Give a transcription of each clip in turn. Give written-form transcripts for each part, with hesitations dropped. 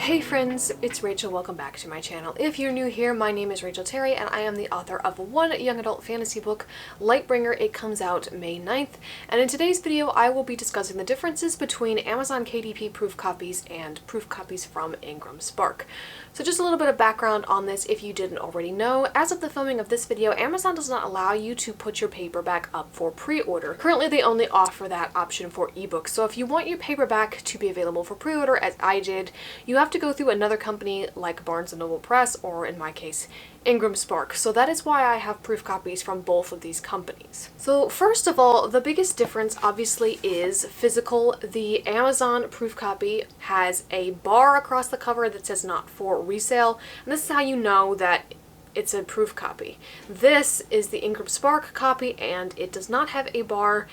Hey friends, it's Rachel. Welcome back to my channel. If you're new here, my name is Rachel Terry and I am the author of one young adult fantasy book, Lightbringer. It comes out May 9th, and in today's video I will be discussing the differences between Amazon KDP proof copies and proof copies from Ingram Spark. So just a little bit of background on this if you didn't already know. As of the filming of this video, Amazon does not allow you to put your paperback up for pre-order. Currently they only offer that option for ebooks, so if you want your paperback to be available for pre-order, as I did, you have to go through another company like Barnes & Noble Press, or in my case, Ingram Spark. So that is why I have proof copies from both of these companies. So first of all, the biggest difference obviously is physical. The Amazon proof copy has a bar across the cover that says "not for resale," and this is how you know that it's a proof copy. This is the Ingram Spark copy and it does not have a bar,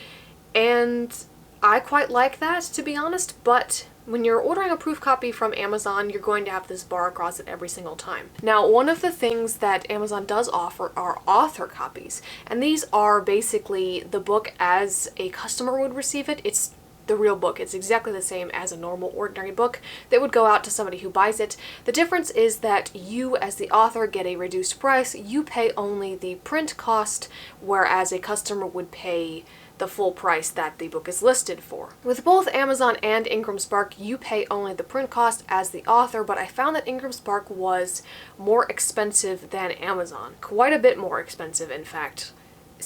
and I quite like that, to be honest, but when you're ordering a proof copy from Amazon, you're going to have this bar across it every single time. Now, one of the things that Amazon does offer are author copies, and these are basically the book as a customer would receive it. It's the real book. It's exactly the same as a normal ordinary book that would go out to somebody who buys it. The difference is that you as the author get a reduced price. You pay only the print cost, whereas a customer would pay the full price that the book is listed for. With both Amazon and Ingram Spark, you pay only the print cost as the author, but I found that Ingram Spark was more expensive than Amazon. Quite a bit more expensive, in fact.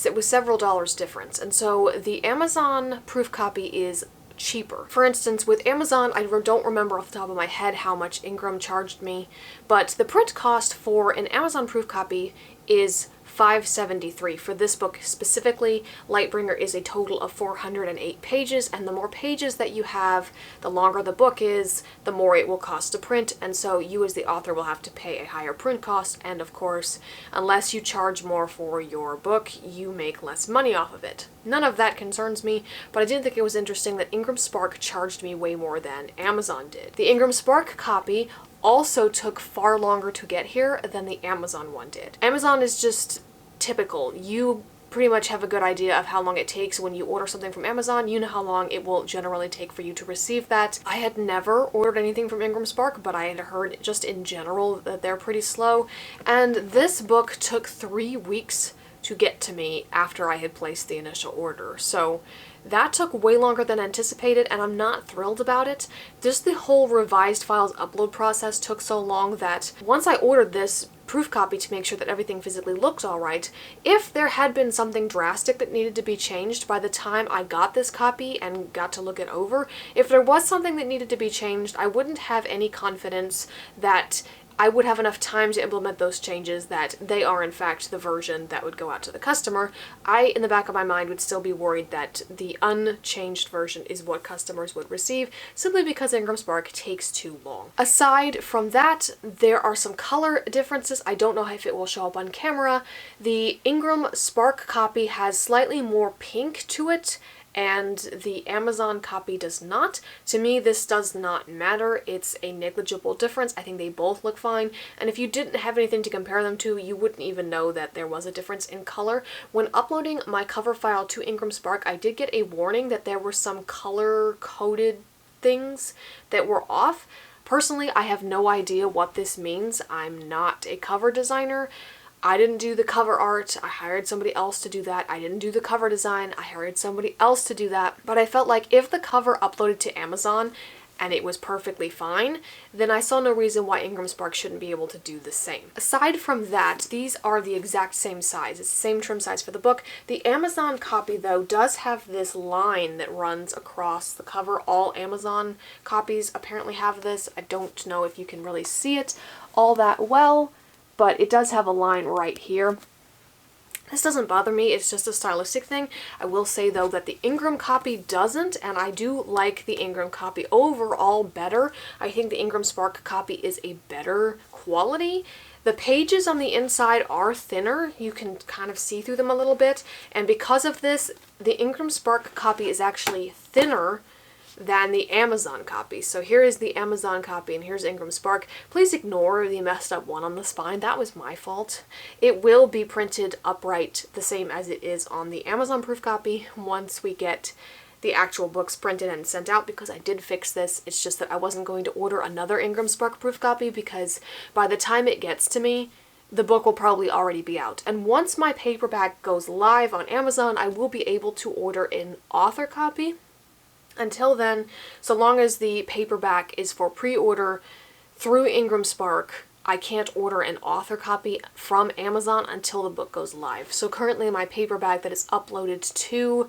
It was several dollars difference, and so the Amazon proof copy is cheaper. For instance, with Amazon, I don't remember off the top of my head how much Ingram charged me, but the print cost for an Amazon proof copy is $5.73. For this book specifically, Lightbringer is a total of 408 pages, and the more pages that you have, the longer the book is, the more it will cost to print, and so you as the author will have to pay a higher print cost, and of course, unless you charge more for your book, you make less money off of it. None of that concerns me, but I did think it was interesting that Ingram Spark charged me way more than Amazon did. The Ingram Spark copy also took far longer to get here than the Amazon one did. Amazon is just typical. You pretty much have a good idea of how long it takes when you order something from Amazon. You know how long it will generally take for you to receive that. I had never ordered anything from Ingram Spark, but I had heard just in general that they're pretty slow, and this book took 3 weeks to get to me after I had placed the initial order. So that took way longer than anticipated, and I'm not thrilled about it. Just the whole revised files upload process took so long that once I ordered this proof copy to make sure that everything physically looked alright, if there had been something drastic that needed to be changed by the time I got this copy and got to look it over, if there was something that needed to be changed, I wouldn't have any confidence that I would have enough time to implement those changes, that they are in fact the version that would go out to the customer. I, in the back of my mind, would still be worried that the unchanged version is what customers would receive, simply because Ingram Spark takes too long. Aside from that, there are some color differences. I don't know if it will show up on camera. The Ingram Spark copy has slightly more pink to it, and the Amazon copy does not. To me, this does not matter. It's a negligible difference. I think they both look fine, and if you didn't have anything to compare them to, you wouldn't even know that there was a difference in color. When uploading my cover file to Ingram Spark, I did get a warning that there were some color-coded things that were off. Personally, I have no idea what this means. I'm not a cover designer. I didn't do the cover art. I hired somebody else to do that. I didn't do the cover design. I hired somebody else to do that. But I felt like if the cover uploaded to Amazon and it was perfectly fine, then I saw no reason why Ingram Spark shouldn't be able to do the same. Aside from that, these are the exact same size. It's the same trim size for the book. The Amazon copy, though, does have this line that runs across the cover. All Amazon copies apparently have this. I don't know if you can really see it all that well, but it does have a line right here. This doesn't bother me, it's just a stylistic thing. I will say though that the Ingram copy doesn't, and I do like the Ingram copy overall better. I think the Ingram Spark copy is a better quality. The pages on the inside are thinner. You can kind of see through them a little bit, and because of this, the Ingram Spark copy is actually thinner than the Amazon copy. So here is the Amazon copy and here's Ingram Spark. Please ignore the messed up one on the spine. That was my fault. It will be printed upright the same as it is on the Amazon proof copy once we get the actual books printed and sent out because I did fix this. It's just that I wasn't going to order another Ingram Spark proof copy because by the time it gets to me, the book will probably already be out. And once my paperback goes live on Amazon, I will be able to order an author copy. Until then, so long as the paperback is for pre-order through Ingram Spark, I can't order an author copy from Amazon until the book goes live. So currently my paperback that is uploaded to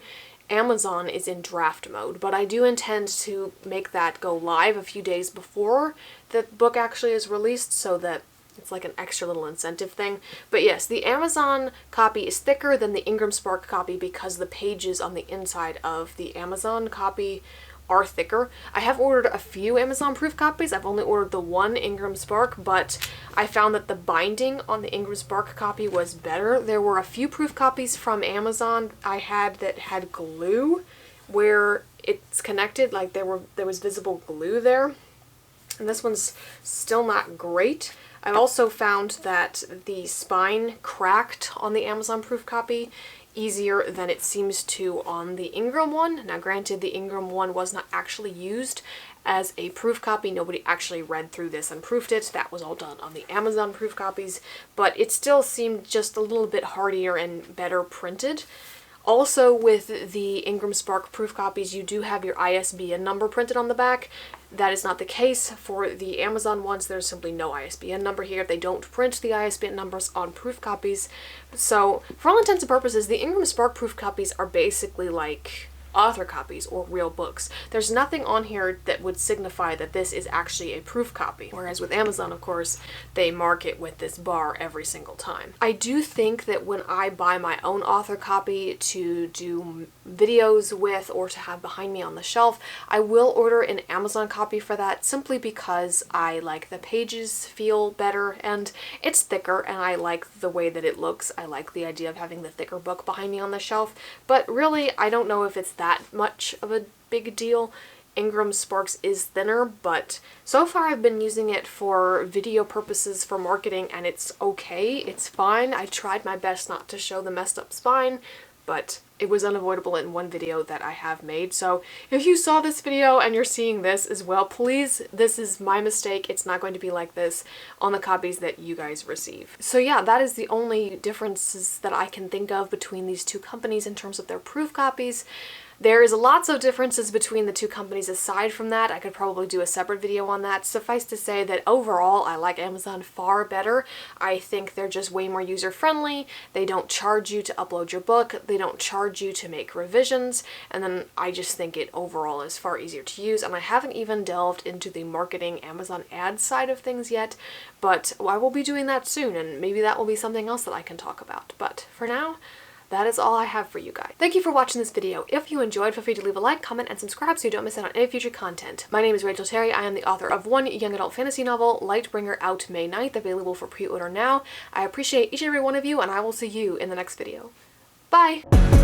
Amazon is in draft mode, but I do intend to make that go live a few days before the book actually is released so that it's like an extra little incentive thing. But yes, the Amazon copy is thicker than the Ingram Spark copy because the pages on the inside of the Amazon copy are thicker. I have ordered a few Amazon proof copies. I've only ordered the one Ingram Spark, but I found that the binding on the Ingram Spark copy was better. There were a few proof copies from Amazon I had that had glue where it's connected, like there was visible glue there. And this one's still not great. I've also found that the spine cracked on the Amazon proof copy easier than it seems to on the Ingram one. Now granted, the Ingram one was not actually used as a proof copy. Nobody actually read through this and proofed it. That was all done on the Amazon proof copies, but it still seemed just a little bit hardier and better printed. Also, with the Ingram Spark proof copies, you do have your ISBN number printed on the back. That is not the case for the Amazon ones. There's simply no ISBN number here. They don't print the ISBN numbers on proof copies. So, for all intents and purposes, the Ingram Spark proof copies are basically like author copies or real books. There's nothing on here that would signify that this is actually a proof copy, whereas with Amazon, of course, they mark it with this bar every single time. I do think that when I buy my own author copy to do videos with or to have behind me on the shelf, I will order an Amazon copy for that simply because I like the pages feel better and it's thicker and I like the way that it looks. I like the idea of having the thicker book behind me on the shelf, but really I don't know if it's that much of a big deal. Ingram Sparks is thinner, but so far I've been using it for video purposes for marketing and it's okay, it's fine. I tried my best not to show the messed up spine, but it was unavoidable in one video that I have made. So if you saw this video and you're seeing this as well, please, this is my mistake. It's not going to be like this on the copies that you guys receive. So yeah, that is the only differences that I can think of between these two companies in terms of their proof copies. There is lots of differences between the two companies aside from that. I could probably do a separate video on that. Suffice to say that overall, I like Amazon far better. I think they're just way more user-friendly. They don't charge you to upload your book. They don't charge you to make revisions. And then I just think it overall is far easier to use. And I haven't even delved into the marketing Amazon ads side of things yet, but I will be doing that soon, and maybe that will be something else that I can talk about. But for now, that is all I have for you guys. Thank you for watching this video. If you enjoyed, feel free to leave a like, comment, and subscribe so you don't miss out on any future content. My name is Rachel Terry. I am the author of one young adult fantasy novel, Lightbringer, out May 9th, available for pre-order now. I appreciate each and every one of you, and I will see you in the next video. Bye!